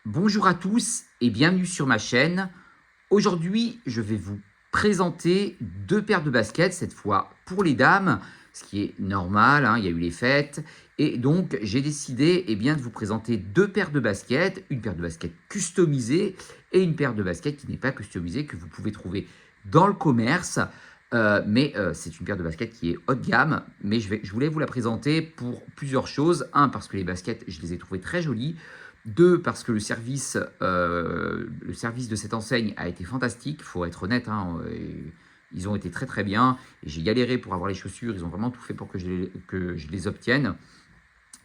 Bonjour à tous et bienvenue sur ma chaîne. Aujourd'hui, je vais vous présenter deux paires de baskets, cette fois pour les dames, ce qui est normal, hein, il y a eu les fêtes. Et donc, j'ai décidé de vous présenter deux paires de baskets, une paire de baskets customisée et une paire de baskets qui n'est pas customisée, que vous pouvez trouver dans le commerce. C'est une paire de baskets qui est haut de gamme, mais je voulais vous la présenter pour plusieurs choses. Un, parce que les baskets, je les ai trouvées très jolies. Deux, parce que le service de cette enseigne a été fantastique, il faut être honnête, hein, ils ont été très très bien. J'ai galéré pour avoir les chaussures, ils ont vraiment tout fait pour que je les obtienne.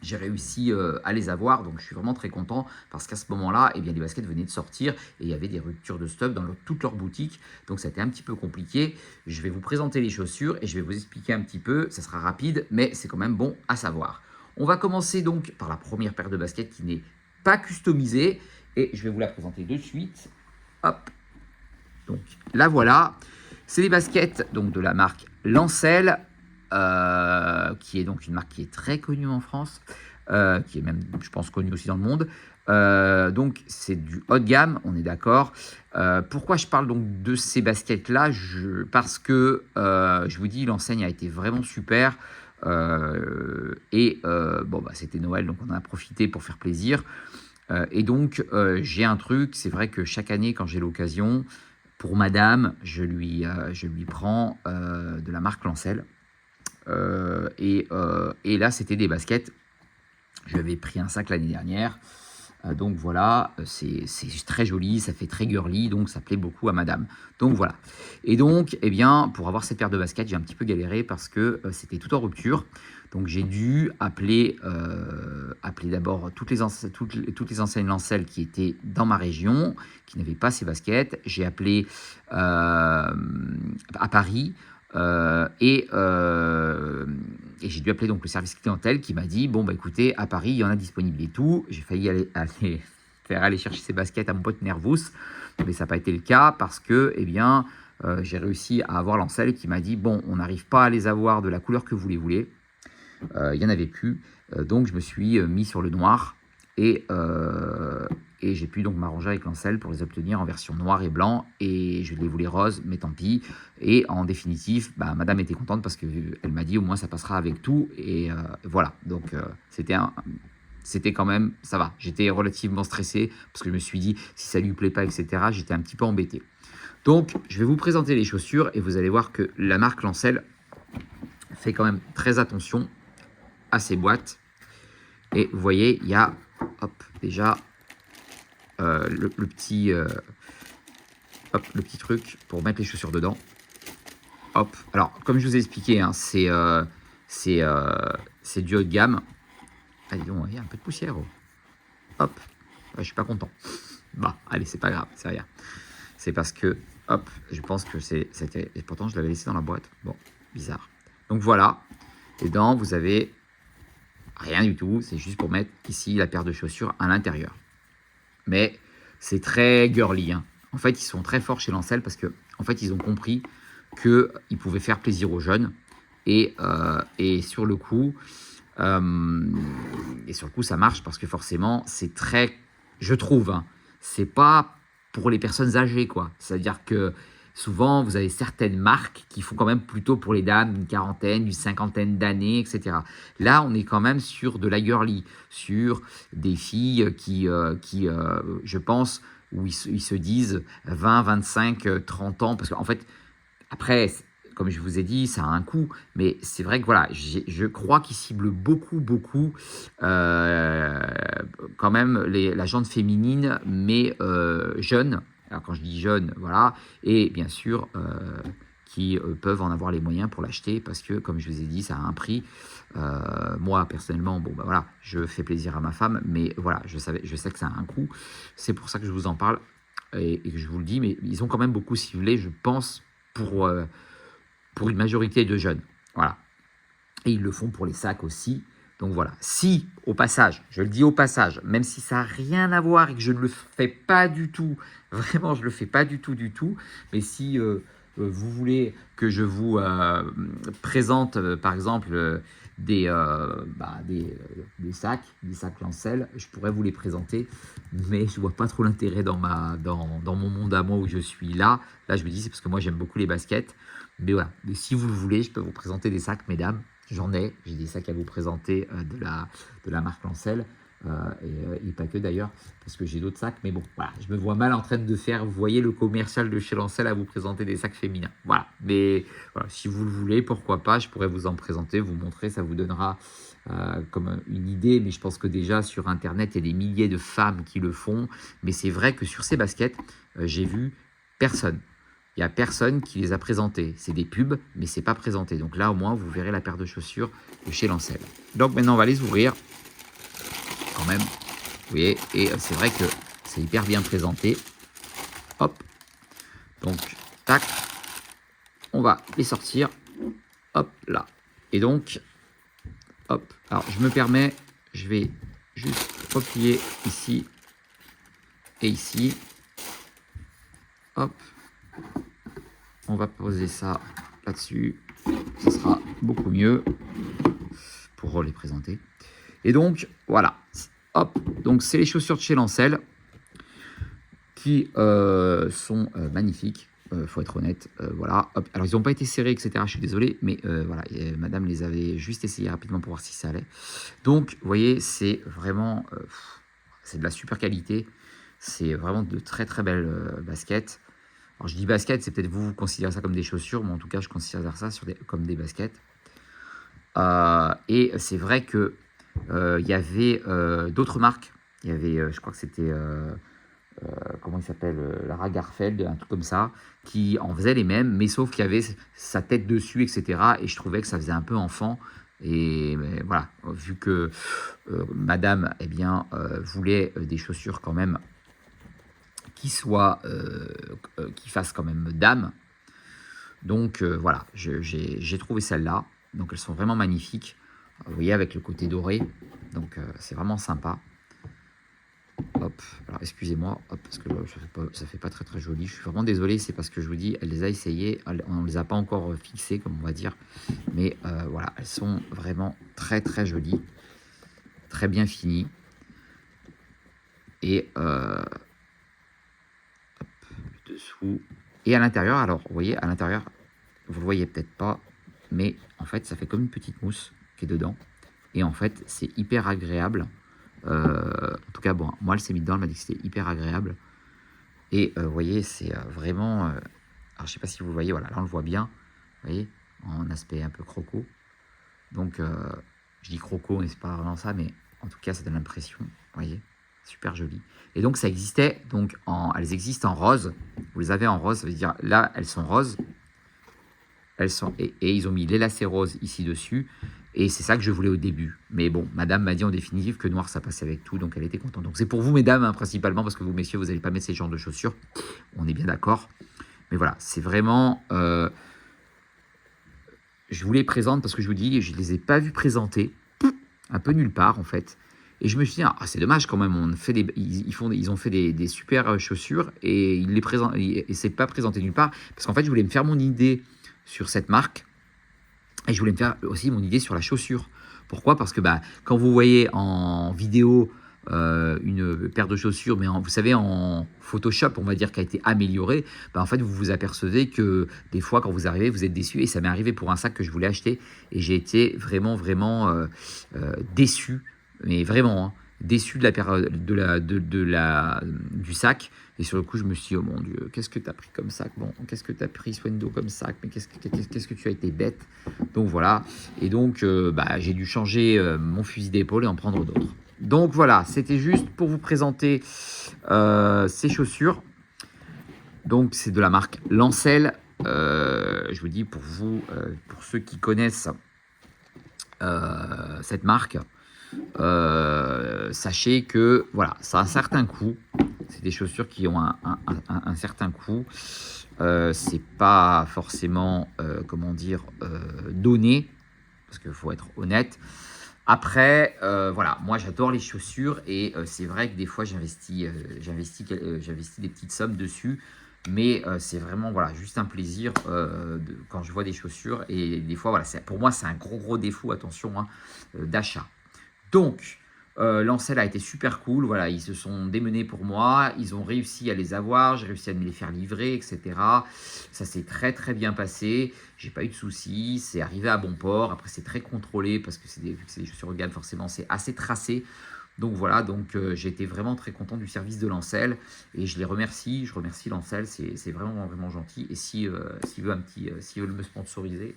J'ai réussi à les avoir, donc je suis vraiment très content parce qu'à ce moment-là, les baskets venaient de sortir et il y avait des ruptures de stock dans toute leur boutique, donc ça a été un petit peu compliqué. Je vais vous présenter les chaussures et je vais vous expliquer un petit peu, ça sera rapide, mais c'est quand même bon à savoir. On va commencer donc par la première paire de baskets qui n'est pas customisée et je vais vous la présenter de suite. Hop, donc là voilà, c'est les baskets donc, de la marque Lancel. Qui est donc une marque qui est très connue en France, qui est même, je pense, connue aussi dans le monde. Donc, c'est du haut de gamme, on est d'accord. Pourquoi je parle donc de ces baskets-là? Parce que, je vous dis, l'enseigne a été vraiment super. C'était Noël, donc on en a profité pour faire plaisir. J'ai un truc, c'est vrai que chaque année, quand j'ai l'occasion, pour madame, je lui prends de la marque Lancel. Et là, c'était des baskets. Je lui avais pris un sac l'année dernière. Donc voilà, c'est très joli, ça fait très girly, donc ça plaît beaucoup à madame. Donc voilà. Et donc, pour avoir cette paire de baskets, j'ai un petit peu galéré parce que c'était tout en rupture. Donc j'ai dû appeler d'abord toutes les enseignes Lancel qui étaient dans ma région, qui n'avaient pas ces baskets. J'ai appelé à Paris. Et j'ai dû appeler donc le service clientèle qui m'a dit bon bah écoutez, à Paris il y en a disponible et tout. J'ai failli faire aller chercher ces baskets à mon pote Nervous, mais ça n'a pas été le cas parce que j'ai réussi à avoir Lancel qui m'a dit bon, on n'arrive pas à les avoir de la couleur que vous les voulez. Il n'y en avait plus, donc je me suis mis sur le noir et j'ai pu donc m'arranger avec Lancel pour les obtenir en version noir et blanc, et je les voulais roses, mais tant pis. Et en définitive, madame était contente parce qu'elle m'a dit au moins ça passera avec tout, et voilà, donc c'était quand même, ça va. J'étais relativement stressé parce que je me suis dit si ça lui plaît pas, etc. J'étais un petit peu embêté. Donc je vais vous présenter les chaussures et vous allez voir que la marque Lancel fait quand même très attention à ses boîtes. Et vous voyez, il y a déjà le petit truc pour mettre les chaussures dedans. Hop. Alors, comme je vous ai expliqué, hein, c'est du haut de gamme. Ah, dis donc, il y a un peu de poussière. Oh. Hop. Je suis pas content. Bah, allez, c'est pas grave, c'est rien. C'est parce que, je pense que c'était... Et pourtant, je l'avais laissé dans la boîte. Bon, bizarre. Donc voilà. Dedans, vous avez rien du tout. C'est juste pour mettre ici la paire de chaussures à l'intérieur. Mais c'est très girly, hein. En fait, ils sont très forts chez Lancel parce que, en fait, ils ont compris qu'ils pouvaient faire plaisir aux jeunes. Et sur le coup, ça marche parce que forcément, c'est très, je trouve, hein, c'est pas pour les personnes âgées, quoi. C'est-à-dire que souvent, vous avez certaines marques qui font quand même plutôt pour les dames d'une quarantaine, d'une cinquantaine d'années, etc. Là, on est quand même sur de la girly, sur des filles qui je pense, où ils se disent 20, 25, 30 ans. Parce qu'en fait, après, comme je vous ai dit, ça a un coût. Mais c'est vrai que voilà, je crois qu'ils ciblent beaucoup, quand même la gente féminine, mais jeune. Alors quand je dis jeune, voilà, et bien sûr qui peuvent en avoir les moyens pour l'acheter parce que, comme je vous ai dit, ça a un prix. Moi, personnellement, bon, voilà, je fais plaisir à ma femme, mais voilà, je sais que ça a un coût. C'est pour ça que je vous en parle et que je vous le dis, mais ils ont quand même beaucoup ciblé, je pense, pour une majorité de jeunes. Voilà. Et ils le font pour les sacs aussi. Donc voilà, si au passage, je le dis au passage, même si ça n'a rien à voir et que je ne le fais pas du tout, vraiment je ne le fais pas du tout, mais si vous voulez que je vous présente par exemple des sacs Lancel. Je pourrais vous les présenter, mais je vois pas trop l'intérêt dans mon monde à moi où je suis là. Là, je me dis, c'est parce que moi, j'aime beaucoup les baskets. Mais voilà, mais si vous le voulez, je peux vous présenter des sacs, mesdames. J'en ai. J'ai des sacs à vous présenter de la marque Lancel. Et pas que d'ailleurs, parce que j'ai d'autres sacs. Mais bon, voilà, je me vois mal en train de faire, vous voyez, le commercial de chez Lancel à vous présenter des sacs féminins. Voilà, mais voilà, si vous le voulez, pourquoi pas, je pourrais vous en présenter, vous montrer, ça vous donnera comme une idée. Mais je pense que déjà sur Internet, il y a des milliers de femmes qui le font. Mais c'est vrai que sur ces baskets, j'ai vu personne. Il n'y a personne qui les a présentées. C'est des pubs, mais c'est pas présenté. Donc là, au moins, vous verrez la paire de chaussures de chez Lancel. Donc maintenant, on va les ouvrir. Quand même, vous voyez, et c'est vrai que c'est hyper bien présenté. Hop, donc, tac, on va les sortir. Hop, là. Et donc, hop, alors je me permets, je vais juste replier ici et ici. Hop, on va poser ça là-dessus. Ce sera beaucoup mieux pour les présenter. Et donc, voilà. Hop, donc c'est les chaussures de chez Lancel qui sont magnifiques. Faut être honnête, voilà. Hop. Alors, ils n'ont pas été serrés, etc. Je suis désolé, mais voilà, madame les avait juste essayés rapidement pour voir si ça allait. Donc, vous voyez, c'est vraiment, c'est de la super qualité. C'est vraiment de très, très belles baskets. Alors, je dis baskets, c'est peut-être vous considérez ça comme des chaussures, mais en tout cas, je considère ça comme des baskets. Et c'est vrai que il y avait d'autres marques. Il y avait, je crois que c'était, comment il s'appelle, Lara Garfeld, un truc comme ça, qui en faisait les mêmes, mais sauf qu'il y avait sa tête dessus, etc. Et je trouvais que ça faisait un peu enfant. Et mais voilà, vu que madame, eh bien, voulait des chaussures quand même qui fassent quand même dame. Donc voilà, j'ai trouvé celle-là. Donc elles sont vraiment magnifiques. Vous voyez, avec le côté doré. Donc c'est vraiment sympa. Hop, alors excusez-moi, parce que ça fait pas très très joli. Je suis vraiment désolé, c'est parce que je vous dis, elle les a essayées, on ne les a pas encore fixées, comme on va dire. Mais voilà, elles sont vraiment très très jolies, très bien finies. Et hop, le dessous. Et à l'intérieur, alors vous voyez, à l'intérieur, vous le voyez peut-être pas, mais en fait, ça fait comme une petite mousse qui est dedans. Et en fait, c'est hyper agréable. En tout cas, bon, moi, elle s'est mise dedans, elle m'a dit que c'était hyper agréable. Et vous voyez, c'est vraiment... alors, je ne sais pas si vous voyez, voilà, là, on le voit bien. Vous voyez, en aspect un peu croco. Donc, je dis croco, mais c'est pas vraiment ça, mais en tout cas, ça donne l'impression. Vous voyez, super joli. Et donc, ça existait, donc, elles existent en rose. Vous les avez en rose, ça veut dire, là, elles sont roses. Et ils ont mis les lacets roses ici dessus. Et c'est ça que je voulais au début. Mais bon, madame m'a dit en définitive que noir, ça passait avec tout. Donc, elle était contente. Donc, c'est pour vous, mesdames, hein, principalement, parce que vous, messieurs, vous n'allez pas mettre ces genres de chaussures. On est bien d'accord. Mais voilà, c'est vraiment... je vous les présente parce que je vous dis, je ne les ai pas vus présenter. Un peu nulle part, en fait. Et je me suis dit, ah, c'est dommage quand même. Ils ont fait des super chaussures et ils les présentent. Et c'est pas présenté nulle part. Parce qu'en fait, je voulais me faire mon idée sur cette marque. Et je voulais me faire aussi mon idée sur la chaussure. Pourquoi? Parce que quand vous voyez en vidéo une paire de chaussures, mais vous savez, en Photoshop, on va dire, qui a été améliorée, en fait, vous vous apercevez que des fois, quand vous arrivez, vous êtes déçu. Et ça m'est arrivé pour un sac que je voulais acheter. Et j'ai été vraiment, vraiment déçu. Mais vraiment, hein, déçu de la paire, du sac. Et sur le coup, je me suis dit, oh mon Dieu, qu'est-ce que tu as pris comme sac? Bon, qu'est-ce que tu as pris, Swendo, comme sac? Mais qu'est-ce que tu as été bête? Donc voilà. Et donc, j'ai dû changer mon fusil d'épaule et en prendre d'autres. Donc voilà, c'était juste pour vous présenter ces chaussures. Donc, c'est de la marque Lancel. Je vous dis, pour vous, pour ceux qui connaissent cette marque, sachez que voilà, ça a un certain coût. C'est des chaussures qui ont un certain coût. C'est pas forcément, comment dire, donné, parce qu'il faut être honnête. Après, voilà, moi j'adore les chaussures et c'est vrai que des fois j'investis des petites sommes dessus. Mais c'est vraiment, voilà, juste un plaisir quand je vois des chaussures. Et des fois, voilà, pour moi, c'est un gros défaut, attention, hein, d'achat. Donc, Lancel a été super cool. Voilà, ils se sont démenés pour moi. Ils ont réussi à les avoir. J'ai réussi à me les faire livrer, etc. Ça s'est très bien passé. J'ai pas eu de soucis. C'est arrivé à bon port. Après, c'est très contrôlé parce que vu que c'est des chaussures haut de gamme, forcément, c'est assez tracé. Donc voilà, j'ai été vraiment très content du service de Lancel et je les remercie. Je remercie Lancel, c'est vraiment gentil. Et s'il veut s'il veut me sponsoriser,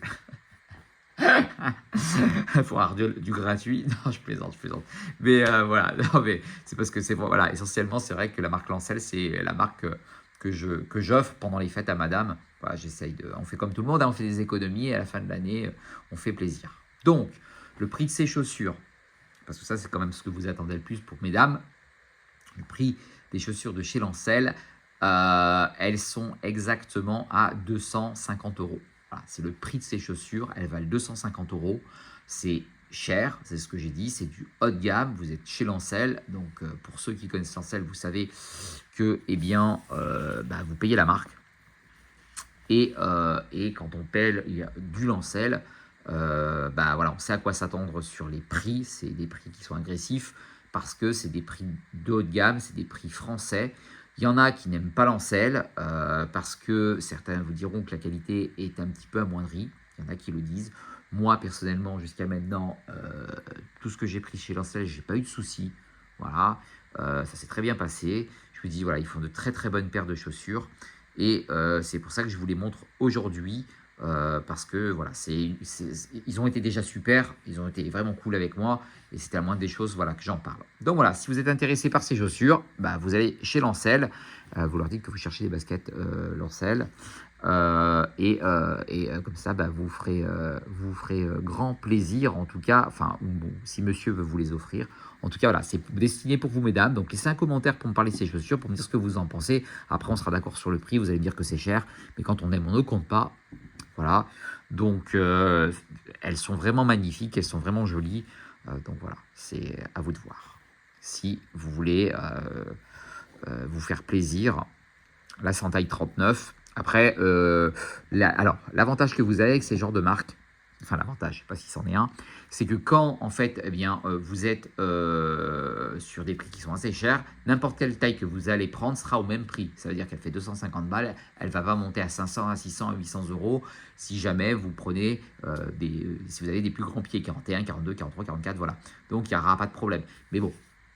il faut avoir du gratuit. Non, je plaisante. Mais voilà, non, mais c'est parce que voilà, essentiellement, c'est vrai que la marque Lancel, c'est la marque que j'offre pendant les fêtes à madame. Voilà, on fait comme tout le monde, hein, on fait des économies et à la fin de l'année, on fait plaisir. Donc, le prix de ces chaussures, parce que ça, c'est quand même ce que vous attendez le plus pour mesdames, le prix des chaussures de chez Lancel, elles sont exactement à 250 euros. Voilà, c'est le prix de ces chaussures, elles valent 250 euros. C'est cher, c'est ce que j'ai dit, c'est du haut de gamme, vous êtes chez Lancel, donc pour ceux qui connaissent Lancel, vous savez que vous payez la marque. Et quand on paie du Lancel, voilà, on sait à quoi s'attendre sur les prix. C'est des prix qui sont agressifs parce que c'est des prix de haut de gamme, c'est des prix français. Il y en a qui n'aiment pas Lancel parce que certains vous diront que la qualité est un petit peu amoindrie. Il y en a qui le disent. Moi, personnellement, jusqu'à maintenant, tout ce que j'ai pris chez Lancel, j'ai pas eu de soucis. Voilà, ça s'est très bien passé. Je vous dis, voilà, ils font de très bonnes paires de chaussures. Et c'est pour ça que je vous les montre aujourd'hui. Parce que voilà, ils ont été déjà super, ils ont été vraiment cool avec moi et c'était la moindre des choses, voilà, que j'en parle. Donc voilà, si vous êtes intéressé par ces chaussures, vous allez chez Lancel, vous leur dites que vous cherchez des baskets Lancel comme ça, vous ferez grand plaisir, en tout cas, enfin, bon, si monsieur veut vous les offrir. En tout cas, voilà, c'est destiné pour vous, mesdames. Donc, laissez un commentaire pour me parler de ces chaussures, pour me dire ce que vous en pensez. Après, on sera d'accord sur le prix. Vous allez me dire que c'est cher. Mais quand on aime, on ne compte pas. Voilà. Donc, elles sont vraiment magnifiques. Elles sont vraiment jolies. Donc, voilà. C'est à vous de voir. Si vous voulez vous faire plaisir. Là, c'est en taille 39. Après, alors, l'avantage que vous avez avec ces genres de marques, enfin l'avantage, je ne sais pas si c'en est un, c'est que quand en fait, vous êtes sur des prix qui sont assez chers, n'importe quelle taille que vous allez prendre sera au même prix. Ça veut dire qu'elle fait 250 balles, elle va pas monter à 500, à 600, à 800 euros si jamais vous prenez si vous avez des plus grands pieds, 41, 42, 43, 44, voilà. Donc il n'y aura pas de problème. Mais bon,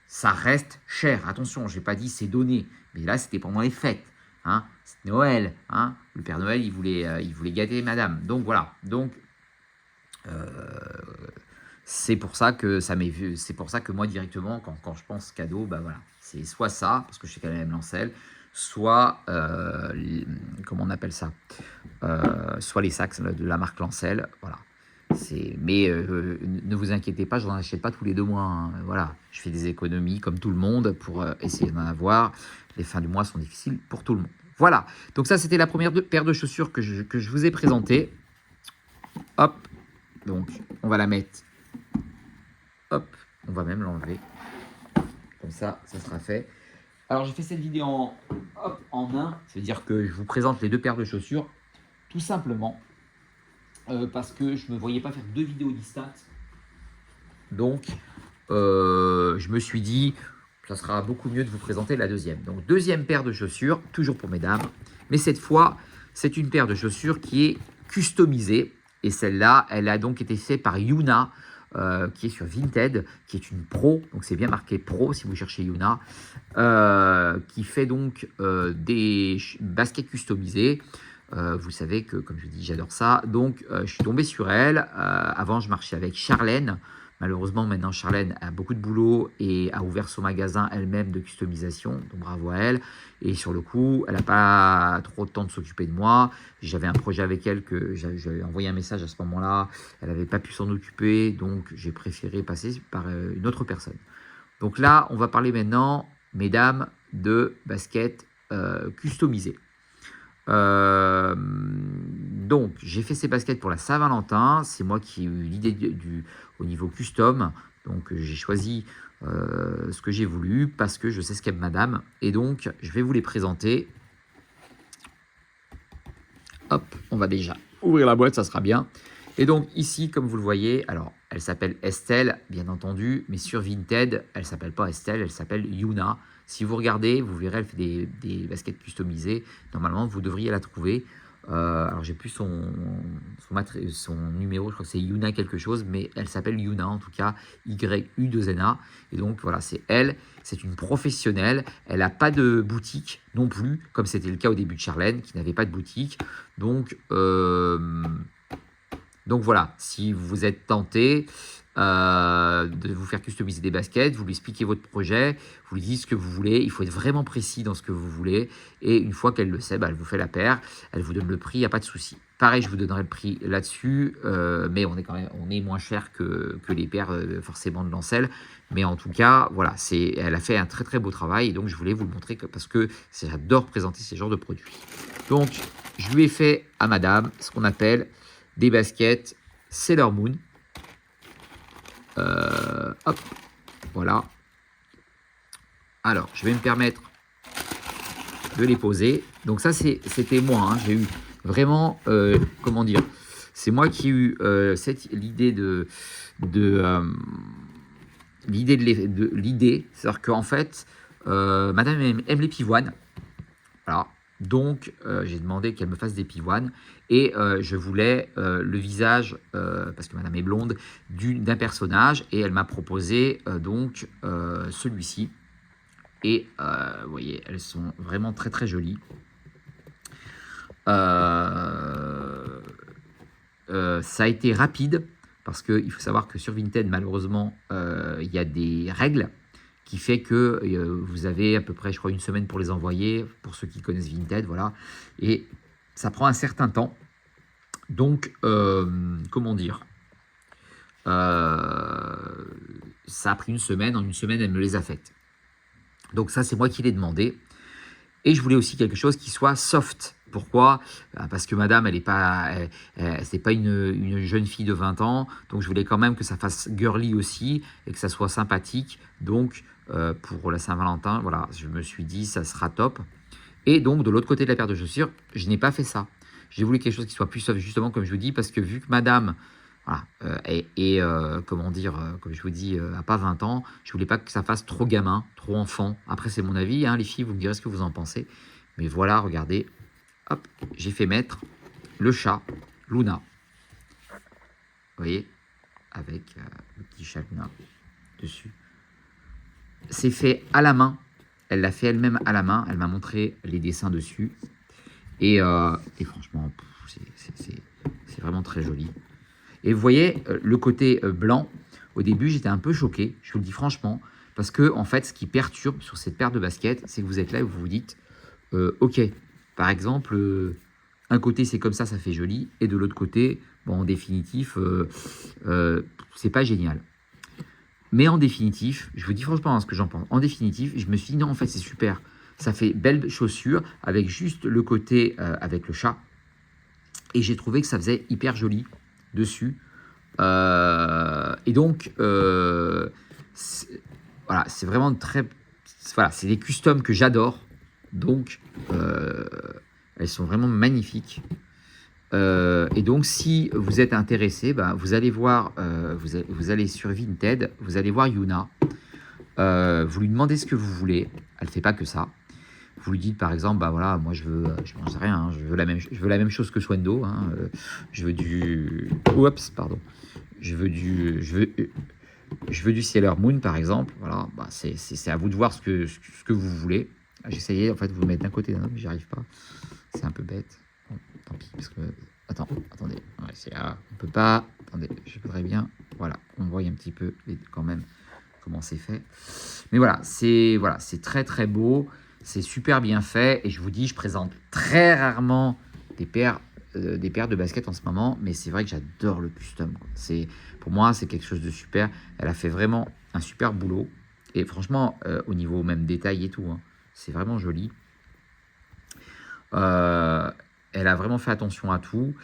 ça reste cher. Attention, je n'ai pas dit c'est donné, mais là c'était pendant les fêtes. Hein, c'est Noël, hein, le Père Noël, il voulait gâter madame. Donc voilà, c'est pour ça que c'est pour ça que moi directement, quand je pense cadeau, voilà, c'est soit ça, parce que je sais qu'elle aime Lancel, soit, comment on appelle ça, soit les sacs de la marque Lancel, voilà. Mais ne vous inquiétez pas, je n'en achète pas tous les 2 mois. Hein. Voilà, je fais des économies comme tout le monde pour essayer d'en avoir. Les fins du mois sont difficiles pour tout le monde. Voilà, donc ça c'était la première paire de chaussures que je vous ai présentée. Hop, donc on va la mettre. Hop, on va même l'enlever. Comme ça sera fait. Alors j'ai fait cette vidéo en un, c'est-à-dire que je vous présente les 2 paires de chaussures, tout simplement. Parce que je ne me voyais pas faire 2 vidéos distinctes. Donc, je me suis dit, ça sera beaucoup mieux de vous présenter la deuxième. Donc, deuxième paire de chaussures, toujours pour mesdames. Mais cette fois, c'est une paire de chaussures qui est customisée. Et celle-là, elle a donc été faite par Yuna, qui est sur Vinted, qui est une pro. Donc, c'est bien marqué pro si vous cherchez Yuna. Qui fait donc des baskets customisées. Vous savez que, comme je dis, j'adore ça. Donc, je suis tombé sur elle. Avant, je marchais avec Charlène. Malheureusement, maintenant, Charlène a beaucoup de boulot et a ouvert son magasin elle-même de customisation. Donc, bravo à elle. Et sur le coup, elle n'a pas trop de temps de s'occuper de moi. J'avais un projet avec elle que j'avais envoyé un message à ce moment-là. Elle n'avait pas pu s'en occuper. Donc, j'ai préféré passer par une autre personne. Donc là, on va parler maintenant, mesdames, de baskets customisées. Donc, j'ai fait ces baskets pour la Saint-Valentin. C'est moi qui ai eu l'idée au niveau custom. Donc, j'ai choisi ce que j'ai voulu parce que je sais ce qu'aime madame. Et donc, je vais vous les présenter. hop, on va déjà ouvrir la boîte, ça sera bien. Et donc ici, comme vous le voyez, alors elle s'appelle Estelle, bien entendu, mais sur Vinted, elle s'appelle pas Estelle, elle s'appelle Yuna. Si vous regardez, vous verrez, elle fait des baskets customisées. Normalement, vous devriez la trouver. Alors j'ai plus son numéro, je crois que c'est Yuna quelque chose, mais elle s'appelle Yuna en tout cas, YU2NA. Et donc voilà, c'est elle, c'est une professionnelle. Elle n'a pas de boutique non plus, comme c'était le cas au début de Charlène, qui n'avait pas de boutique. Donc voilà, si vous êtes tenté de vous faire customiser des baskets, vous lui expliquez votre projet, vous lui dites ce que vous voulez, il faut être vraiment précis dans ce que vous voulez, et une fois qu'elle le sait, elle vous fait la paire, elle vous donne le prix, il n'y a pas de souci. Pareil, je vous donnerai le prix là-dessus, mais on est moins cher que les paires forcément de Lancel, mais en tout cas, voilà, elle a fait un très très beau travail, et donc je voulais vous le montrer parce que j'adore présenter ces genres de produits. Donc, je lui ai fait à madame ce qu'on appelle des baskets Sailor Moon. Hop, voilà. Alors, je vais me permettre de les poser. Donc ça, c'était moi. Hein. J'ai eu vraiment, comment dire, c'est moi qui ai eu l'idée l'idée, c'est-à-dire qu'en fait, madame aime les pivoines. Voilà. Donc, j'ai demandé qu'elle me fasse des pivoines et je voulais le visage, parce que madame est blonde, d'un personnage et elle m'a proposé donc celui-ci. Et vous voyez, elles sont vraiment très très jolies. Ça a été rapide parce qu'il faut savoir que sur Vinted, malheureusement, il y a des règles qui fait que vous avez à peu près, je crois, une semaine pour les envoyer, pour ceux qui connaissent Vinted, voilà. Et ça prend un certain temps. Donc, comment dire, ça a pris une semaine. En une semaine, elle me les a faites. Donc ça, c'est moi qui l'ai demandé. Et je voulais aussi quelque chose qui soit soft. Pourquoi? Parce que madame, elle n'est pas, c'est pas une jeune fille de 20 ans. Donc, je voulais quand même que ça fasse girly aussi et que ça soit sympathique. Donc, pour la Saint-Valentin, voilà, je me suis dit, ça sera top. Et donc, de l'autre côté de la paire de chaussures, je n'ai pas fait ça. J'ai voulu quelque chose qui soit plus soft, justement, comme je vous dis, parce que vu que madame, voilà, comment dire, comme je vous dis, n'a pas 20 ans, je voulais pas que ça fasse trop gamin, trop enfant. Après, c'est mon avis, hein, les filles, vous me direz ce que vous en pensez. Mais voilà, regardez, hop, j'ai fait mettre le chat, Luna. Vous voyez, avec le petit chat Luna dessus. C'est fait à la main. Elle l'a fait elle-même à la main. Elle m'a montré les dessins dessus. Et franchement, c'est vraiment très joli. Et vous voyez, le côté blanc, au début, j'étais un peu choqué, je vous le dis franchement, parce que, en fait, ce qui perturbe sur cette paire de baskets, c'est que vous êtes là et vous vous dites, ok, par exemple, un côté c'est comme ça fait joli, et de l'autre côté, bon, en définitif, c'est pas génial. Mais en définitif, je vous dis franchement ce que j'en pense, en définitif, je me suis dit, non, en fait, c'est super, ça fait belle chaussure, avec juste le côté avec le chat, et j'ai trouvé que ça faisait hyper joli dessus. Et donc, voilà, c'est vraiment très... Voilà, c'est des customs que j'adore. Donc, elles sont vraiment magnifiques. Et donc, si vous êtes intéressé, vous allez voir, vous allez sur Vinted, vous allez voir Yuna. Vous lui demandez ce que vous voulez. Elle ne fait pas que ça. Vous lui dites par exemple, voilà, moi je n'en sais rien, hein, je veux la même chose que Swendo, hein, je veux du, oups, pardon, je veux du Sailor Moon par exemple, voilà, c'est à vous de voir ce que vous voulez. J'essayais en fait de vous mettre d'un côté d'un autre, mais j'y arrive pas, c'est un peu bête. Bon, tant pis, parce que, attendez, ouais, on peut pas, attendez, je voudrais bien, voilà, on voit un petit peu quand même comment c'est fait, mais voilà, c'est très très beau. C'est super bien fait et je vous dis, je présente très rarement des paires de baskets en ce moment, mais c'est vrai que j'adore le custom. Pour moi, c'est quelque chose de super. Elle a fait vraiment un super boulot et franchement, au niveau même détail et tout, hein, c'est vraiment joli. Elle a vraiment fait attention à tout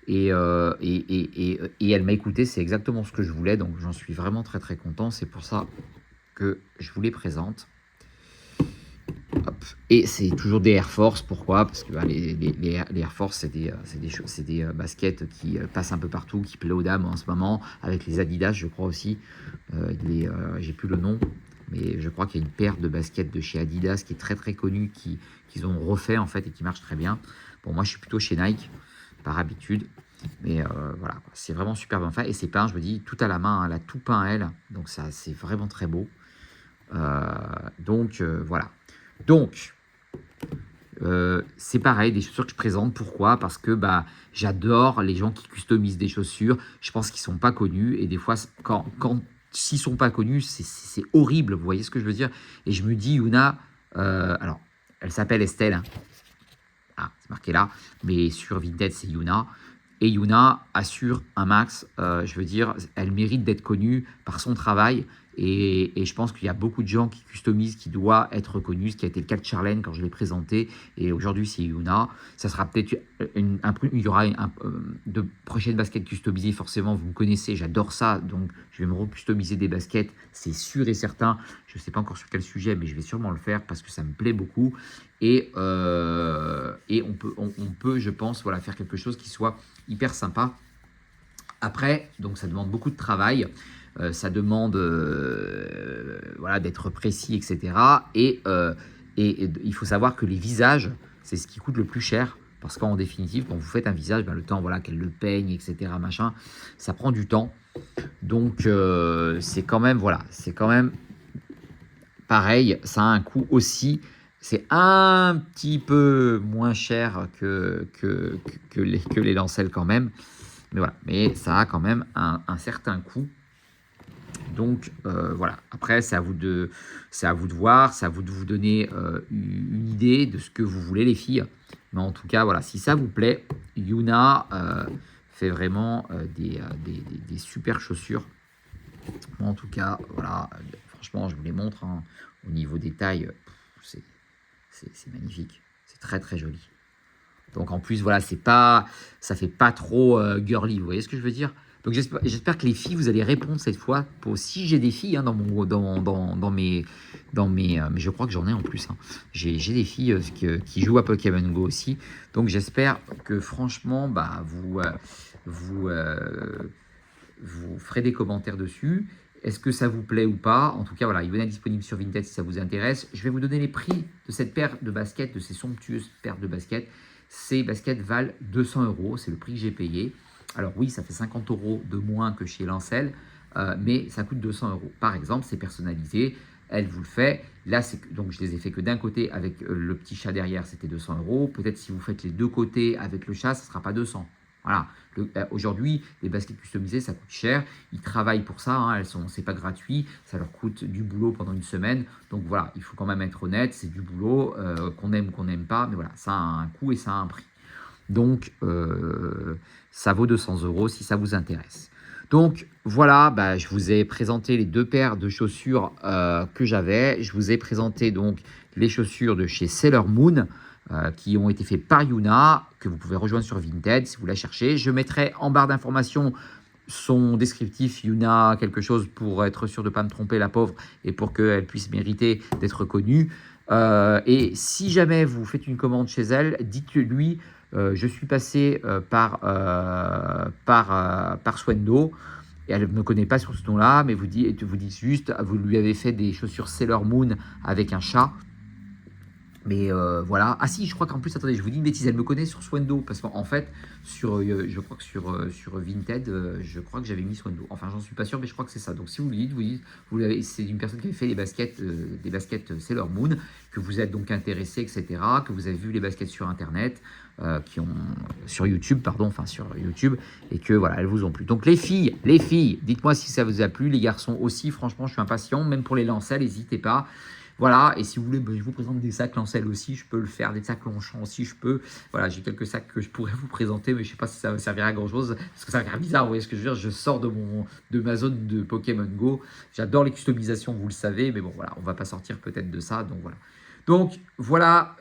et elle m'a écouté. C'est exactement ce que je voulais, donc j'en suis vraiment très très content. C'est pour ça que je vous les présente. Hop. Et c'est toujours des Air Force. Pourquoi? Parce que bah, les Air Force, c'est des baskets qui passent un peu partout, qui plaît aux dames en ce moment, avec les Adidas, je crois aussi. J'ai plus le nom, mais je crois qu'il y a une paire de baskets de chez Adidas qui est très très connue, qu'ils ont refait en fait et qui marche très bien. Bon, moi je suis plutôt chez Nike, par habitude. Mais voilà, c'est vraiment super bien fait. Et c'est peint, je me dis, tout à la main, elle a tout peint elle. Donc ça, c'est vraiment très beau. Voilà. Donc, c'est pareil, des chaussures que je présente. Pourquoi? Parce que bah, j'adore les gens qui customisent des chaussures. Je pense qu'ils sont pas connus. Et des fois, s'ils sont pas connus, c'est horrible. Vous voyez ce que je veux dire? Et je me dis, Yuna, alors, elle s'appelle Estelle, hein. Ah, c'est marqué là. Mais sur Vinted, c'est Yuna. Et Yuna assure un max. Je veux dire, elle mérite d'être connue par son travail. Et je pense qu'il y a beaucoup de gens qui customisent, qui doivent être reconnus, ce qui a été le cas de Charlène quand je l'ai présenté. Et aujourd'hui, c'est Yuna. Ça sera peut-être il y aura de prochaines baskets customisées, forcément. Vous me connaissez, j'adore ça. Donc, je vais me recustomiser des baskets, c'est sûr et certain. Je ne sais pas encore sur quel sujet, mais je vais sûrement le faire parce que ça me plaît beaucoup. Et on peut, je pense, voilà, faire quelque chose qui soit hyper sympa. Après, donc ça demande beaucoup de travail. Ça demande voilà, d'être précis, etc. Et il faut savoir que les visages, c'est ce qui coûte le plus cher. Parce qu'en définitive, quand vous faites un visage, ben, le temps voilà, qu'elle le peigne, etc., machin, ça prend du temps. Donc, c'est quand même, voilà, c'est quand même pareil. Ça a un coût aussi. C'est un petit peu moins cher que les lancelles quand même. Mais voilà, mais ça a quand même un certain coût. Donc voilà, après c'est à vous de voir, c'est à vous de vous donner une idée de ce que vous voulez les filles. Mais en tout cas, voilà, si ça vous plaît, Yuna fait vraiment des super chaussures. Moi, en tout cas, voilà, franchement, je vous les montre, hein, au niveau des tailles, c'est magnifique, c'est très très joli. Donc en plus, voilà, ça fait pas trop girly, vous voyez ce que je veux dire? Donc j'espère que les filles, vous allez répondre cette fois. Si j'ai des filles hein, dans mes... mais je crois que j'en ai en plus. Hein. J'ai des filles qui jouent à Pokémon Go aussi. Donc j'espère que franchement, bah, vous ferez des commentaires dessus. Est-ce que ça vous plaît ou pas? En tout cas, voilà, il va être disponible sur Vinted si ça vous intéresse. Je vais vous donner les prix de cette paire de baskets, de ces somptueuses paires de baskets. Ces baskets valent 200 €, c'est le prix que j'ai payé. Alors oui, ça fait 50 € de moins que chez Lancel, mais ça coûte 200 €. Par exemple, c'est personnalisé, elle vous le fait. Là, donc je les ai fait que d'un côté avec le petit chat derrière, c'était 200 €. Peut-être si vous faites les deux côtés avec le chat, ça ne sera pas 200. Voilà. Aujourd'hui, les baskets customisées, ça coûte cher. Ils travaillent pour ça. Hein, c'est pas gratuit. Ça leur coûte du boulot pendant une semaine. Donc voilà, il faut quand même être honnête. C'est du boulot qu'on aime ou qu'on n'aime pas. Mais voilà, ça a un coût et ça a un prix. Donc, ça vaut 200 € si ça vous intéresse. Donc, voilà, bah, je vous ai présenté les deux paires de chaussures que j'avais. Je vous ai présenté donc les chaussures de chez Sailor Moon qui ont été faites par Yuna, que vous pouvez rejoindre sur Vinted si vous la cherchez. Je mettrai en barre d'informations son descriptif Yuna quelque chose pour être sûr de ne pas me tromper, la pauvre, et pour qu'elle puisse mériter d'être connue. Et si jamais vous faites une commande chez elle, dites-lui je suis passé par Swendo. Et elle ne me connaît pas sur ce nom-là, mais vous dites juste, vous lui avez fait des chaussures Sailor Moon avec un chat. Mais voilà. Ah si, je crois qu'en plus, attendez, je vous dis une bêtise, elle me connaît sur Swendo. Parce qu'en fait, je crois que sur Vinted, je crois que j'avais mis Swendo. Enfin, j'en suis pas sûr, mais je crois que c'est ça. Donc si vous lui dites, c'est une personne qui avait fait des baskets Sailor Moon, que vous êtes donc intéressé, etc., que vous avez vu les baskets sur Internet, sur YouTube, et que voilà, elles vous ont plu. Donc les filles, dites-moi si ça vous a plu, les garçons aussi, franchement, je suis impatient, même pour les lancers, n'hésitez pas. Voilà, et si vous voulez, je vous présente des sacs Lancel aussi, je peux le faire, des sacs Longchamp aussi, je peux. Voilà, j'ai quelques sacs que je pourrais vous présenter, mais je ne sais pas si ça va servir à grand-chose, parce que ça va faire bizarre, vous voyez ce que je veux dire, je sors de ma zone de Pokémon Go, j'adore les customisations, vous le savez, mais bon, voilà, on ne va pas sortir peut-être de ça, donc voilà. Donc, voilà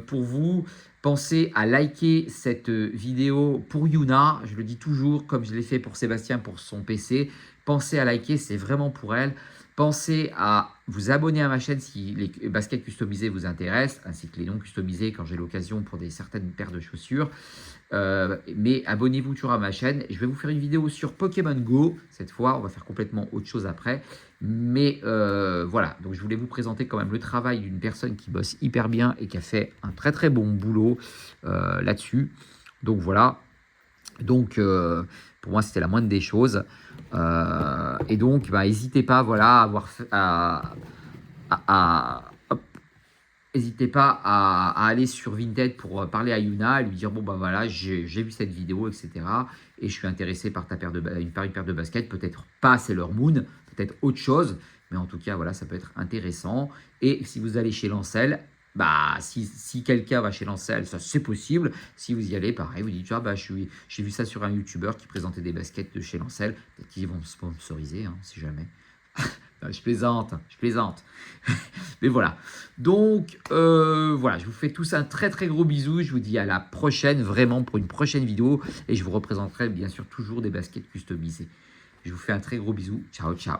pour vous. Pensez à liker cette vidéo pour Yuna, je le dis toujours, comme je l'ai fait pour Sébastien pour son PC. Pensez à liker, c'est vraiment pour elle. Pensez à vous abonner à ma chaîne si les baskets customisées vous intéressent, ainsi que les non customisées quand j'ai l'occasion pour certaines paires de chaussures. Mais abonnez-vous toujours à ma chaîne. Je vais vous faire une vidéo sur Pokémon Go. Cette fois, on va faire complètement autre chose après. Mais voilà, donc je voulais vous présenter quand même le travail d'une personne qui bosse hyper bien et qui a fait un très très bon boulot là-dessus. Donc voilà. Donc pour moi, c'était la moindre des choses. Et donc, n'hésitez pas, voilà, hop, n'hésitez pas à aller sur Vinted pour parler à Yuna et lui dire, bon, voilà, j'ai vu cette vidéo, etc. Et je suis intéressé par une paire de baskets, peut-être pas Sailor Moon, peut-être autre chose. Mais en tout cas, voilà, ça peut être intéressant. Et si vous allez chez Lancel, si quelqu'un va chez Lancel, ça c'est possible. Si vous y allez, pareil, vous dites, j'ai vu ça sur un YouTuber qui présentait des baskets de chez Lancel. Peut-être qu'ils vont me sponsoriser, hein, si jamais. Non, je plaisante, je plaisante. Mais voilà. Donc, voilà, je vous fais tous un très très gros bisou. Je vous dis à la prochaine, vraiment pour une prochaine vidéo. Et je vous représenterai bien sûr toujours des baskets customisées. Je vous fais un très gros bisou. Ciao, ciao.